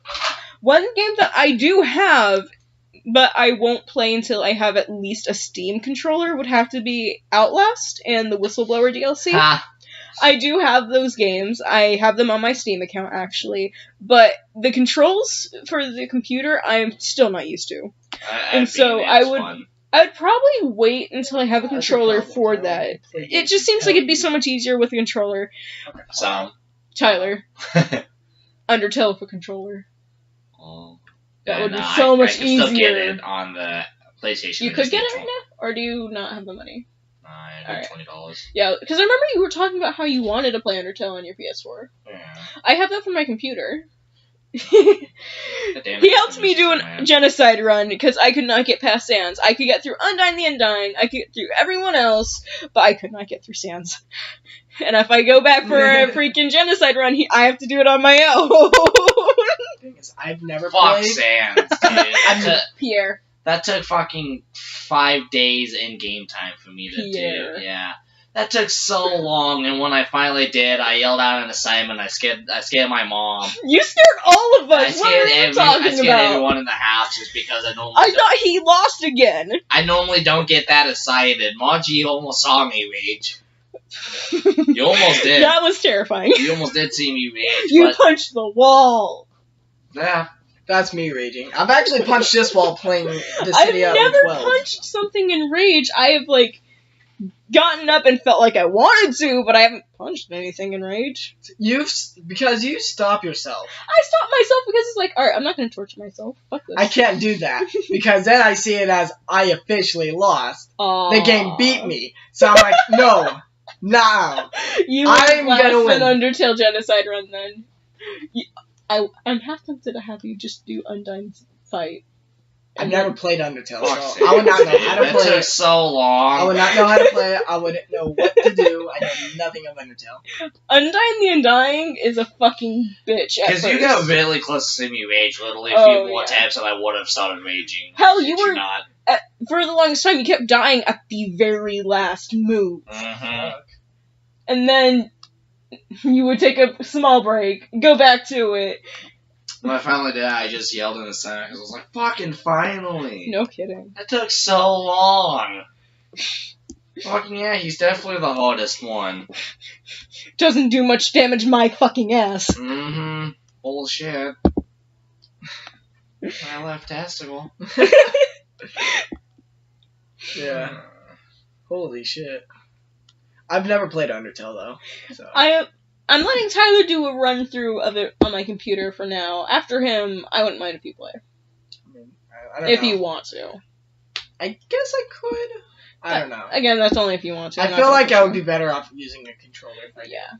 One game that I do have, but I won't play until I have at least a Steam controller, would have to be Outlast and the Whistleblower DLC. Ha! I do have those games. I have them on my Steam account, actually. But the controls for the computer, I'm still not used to. And so I would probably wait until I have a controller for that. It just seems like it'd be so much easier with a controller. So, Tyler. Undertale with a controller. Oh. That would be so much I can still get easier. it on the PlayStation. You could get it right now? Or do you not have the money? I need $20. Yeah, because I remember you were talking about how you wanted to play Undertale on your PS4. Yeah. I have that for my computer. He helped me do a genocide run because I could not get past Sans. I could get through Undyne the Undying, I could get through everyone else, but I could not get through Sans. And if I go back for a freaking genocide run, I have to do it on my own. I've never Fuck played. Sans, dude. Pierre. That took fucking 5 days in game time for me to do. Yeah. That took so long, and when I finally did, I yelled out an assignment. I scared my mom. You scared all of us. What are you talking I scared about? everyone in the house just because I thought he lost again. I normally don't get that excited. Maji almost saw me rage. You almost did. That was terrifying. You almost did see me rage. You punched the wall. Yeah. That's me raging. I've actually punched this while playing the I've City never 12. punched something in rage. I have, gotten up and felt like I wanted to, but I haven't punched anything in rage. Because you stop yourself. I stopped myself because it's like, alright, I'm not gonna torture myself. Fuck this. I can't do that. Because then I see it as I officially lost. Aww. The game beat me. So I'm like, no. Now. I'm gonna win. an Undertale genocide run then. I'm half tempted to have you just do Undyne's fight. I've never played Undertale, Fuck's so I would not know sake, how to that play took it. so long. I would not know how to play it. I wouldn't know what to do. I know nothing of Undertale. Undying the Undying is a fucking bitch at Because first. you got really close to seeing me rage literally a Oh, few more yeah. times and I would have started raging. Hell, Did you were- not. For the longest time, you kept dying at the very last move. Mm-hmm. And then you would take a small break, go back to it. When I finally did, I just yelled in the center because I was like, "Fucking finally!" No kidding. That took so long. Fucking yeah, he's definitely the hardest one. Doesn't do much damage my fucking ass. Mm-hmm. Bullshit. My left testicle. Yeah. Holy shit. I've never played Undertale though. So. I'm letting Tyler do a run through of it on my computer for now. After him, I wouldn't mind if you play. I mean, I don't If know. you want to. I guess I could. I don't know. Again, that's only if you want to. I not feel to like push I you. would be better off using a controller if I did. Yeah.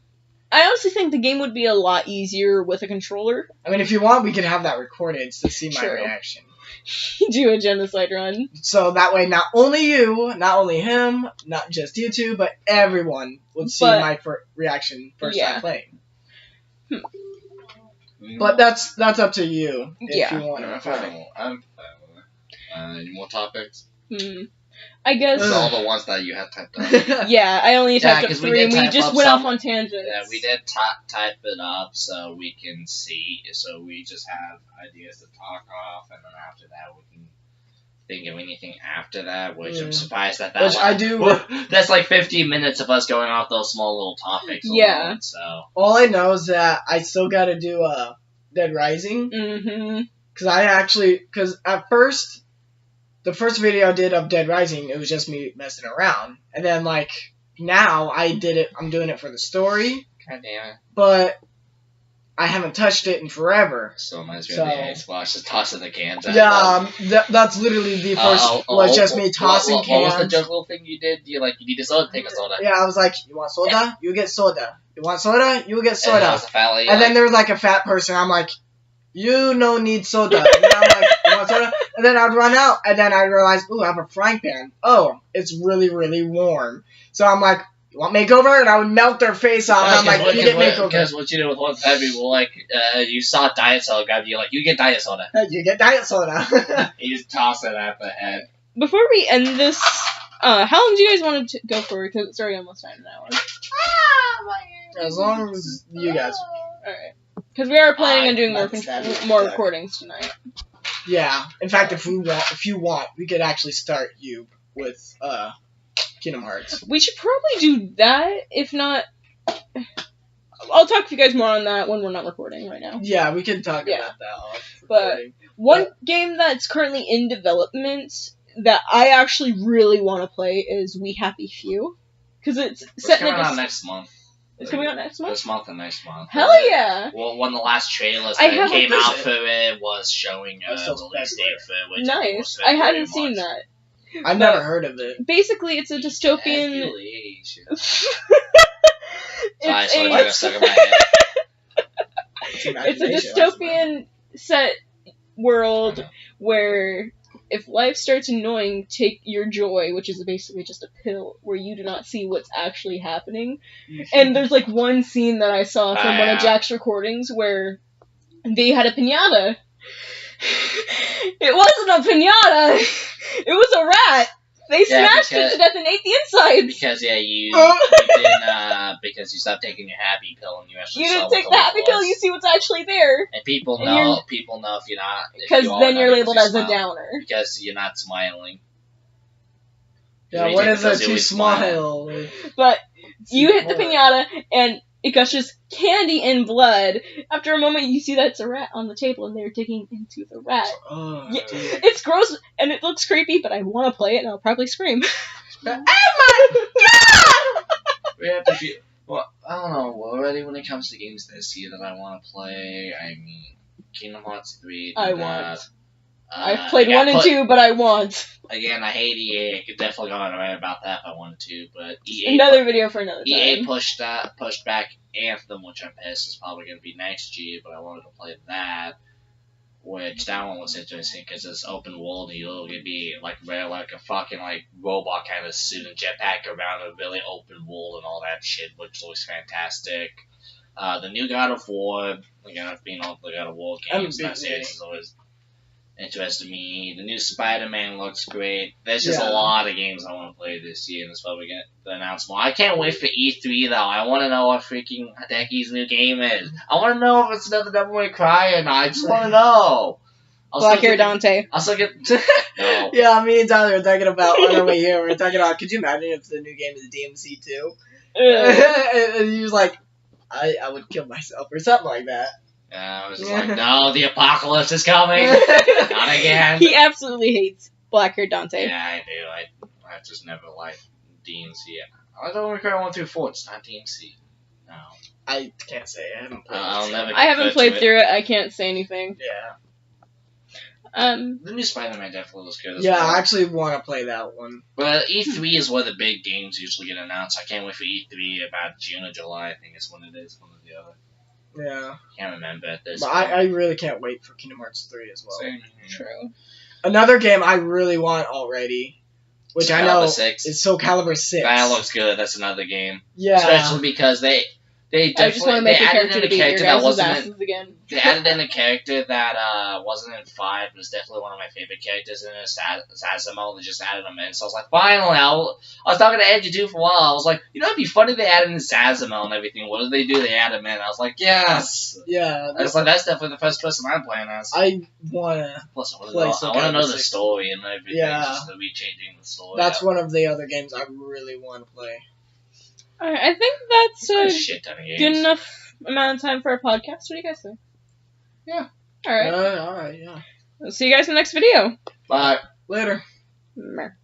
I honestly think the game would be a lot easier with a controller. I mean, if you want, we could have that recorded to see my True. reaction. Do a genocide run. So that way, not only you, not only him, not just you two, but everyone would see But- my reaction first Yeah. time playing. Mm. But that's up to you if Yeah. you want to. I'm fine with it. Any more topics? I guess. It's all the ones that you had typed up. Yeah, I only Yeah, typed up 'cause we 3 did and we type just up went some- off on tangents. Yeah, we did type it up so we can see, so we just have ideas to talk off, and then after that we can think of anything after that, which I'm surprised that Which I do. That's like 15 minutes of us going off those small little topics. Yeah. Alone, so. All I know is that I still got to do Dead Rising. Mm-hmm. Because at first, the first video I did of Dead Rising, it was just me messing around. And then, like, now I'm doing it for the story, God damn it. but I haven't touched it in forever. So reminds me So- of the A Squash, just tossing the cans at Yeah, that's literally the first, was just me tossing what cans. was the joke little thing you did? You need a soda? Take a soda. Yeah, I was like, you want soda? You get soda. You want soda? You get And then soda. was a fat lady, And then there was like a fat person. I'm like, you no need soda. And then I'm like, you want soda? And then I'd run out. And then I realized, ooh, I have a frying pan. Oh, it's really, really warm. So I'm like, you want makeover? And I would melt their face off. And I'm like, you get makeover. Because what you did with one time, people you saw Diet Soda grab you, like, you get Diet Soda. You get diet soda. You just toss it at the head. Before we end this, how long do you guys want to go for? Because it's already almost time an hour. As long as you guys. Alright. Because we are planning on doing that's more that. recordings tonight. Yeah. In fact, if you want, we could actually start you with Kingdom Hearts. We should probably do that. If not, I'll talk to you guys more on that when we're not recording right now. Yeah, we can talk Yeah. about that off But- recording. One game that's currently in development that I actually really want to play is We Happy Few. Because it's set in coming a out next month. It's coming out next month? This month and next month. Hell yeah! Well, one of the last trailers I that haven't came out visit. for it was showing a It's still release date for it, which Nice. was I February, hadn't seen March. that. I've never heard of it. Basically, it's a dystopian... Speculation. it's Sorry, so I a, got stuck in my head. it's a Imagination, that's dystopian set world where if life starts annoying, take your joy, which is basically just a pill where you do not see what's actually happening. And there's like one scene that I saw from one of Jack's recordings where they had a piñata. It wasn't a piñata. It was a rat. They smashed it to death and ate the insides. Because you because you stopped taking your happy pill and you actually You saw didn't what take the happy pill. You see what's actually there. And people And know you're- if you're not Because you are then not you're because labeled you as a smile. downer. Because you're not smiling. Yeah, You what take is because it you to always smile. smile? But you hit the piñata and it gushes candy and blood. After a moment, you see that it's a rat on the table and they're digging into the rat. Oh, Yeah, dear. it's gross and it looks creepy, but I want to play it and I'll probably scream. Oh my god! We have to be. Well, I don't know. Already, when it comes to games this year that I want to play, I mean, Kingdom Hearts 3. I did want. that. I've played I got 1 and put- 2, but I want. Again, I hate EA. I could definitely go on and write about that if I wanted to, but EA Another video for another EA time. pushed back Anthem, which I'm pissed is probably going to be next year, but I wanted to play that. which that one was interesting because it's open world. You'll be like wear like a fucking like robot kind of suit and jetpack around a really open world and all that shit, which looks fantastic. The new God of War, again, I've been all the God of War games. That series has always interested me. The new Spider-Man looks great. There's just a lot of games I want to play this year, and that's probably going to announce more. I can't wait for E3 though. I want to know what freaking Hideki's new game is. I want to know if it's another Devil May Cry or not. I just want to know. Black Hair Dante. I'll still get. No. Yeah, me and Tyler were talking about on our way here. We were talking about. Could you imagine if the new game is DMC 2? And he was like, I would kill myself or something like that. Yeah, I was just like, no, the apocalypse is coming. Not again. He absolutely hates Black Hair Dante. Yeah, I do. I just never liked DMC. I don't recall 1 through 4. It's not DMC. No. I can't say. I haven't played I haven't played through it. I can't say anything. Yeah. The new Spider-Man definitely looks good as well. well. I actually want to play that one. But E3 is where the big games usually get announced. I can't wait for E3 about June or July. I think it's when it is, one or the other. Yeah. Can't remember at this But point. I really can't wait for Kingdom Hearts 3 as well. Same. True. Another game I really want already, which Soul I know Calibur 6. is Soul Calibur 6. That looks good. That's another game. Yeah. Especially because they I just want to make a character to beat your guys' asses again. They added in a character that wasn't in 5, but was definitely one of my favorite characters in Assassimo. They just added him in, so I was like, finally! I was talking to Edgy too for a while. I was like, you know, it'd be funny if they added in Assassimo and everything. What did they do? They added him in. I was like, yes! Yeah. I was like, that's definitely the first person I'm playing as. I wanna. Plus, I play want to know the story and everything. Yeah. Just to be changing the story. That's one of the other games I really want to play. Alright, I think that's a a shit ton of games. good enough amount of time for a podcast. What do you guys think? Yeah. Alright. Alright, yeah. We'll see you guys in the next video. Bye. Later. Mer.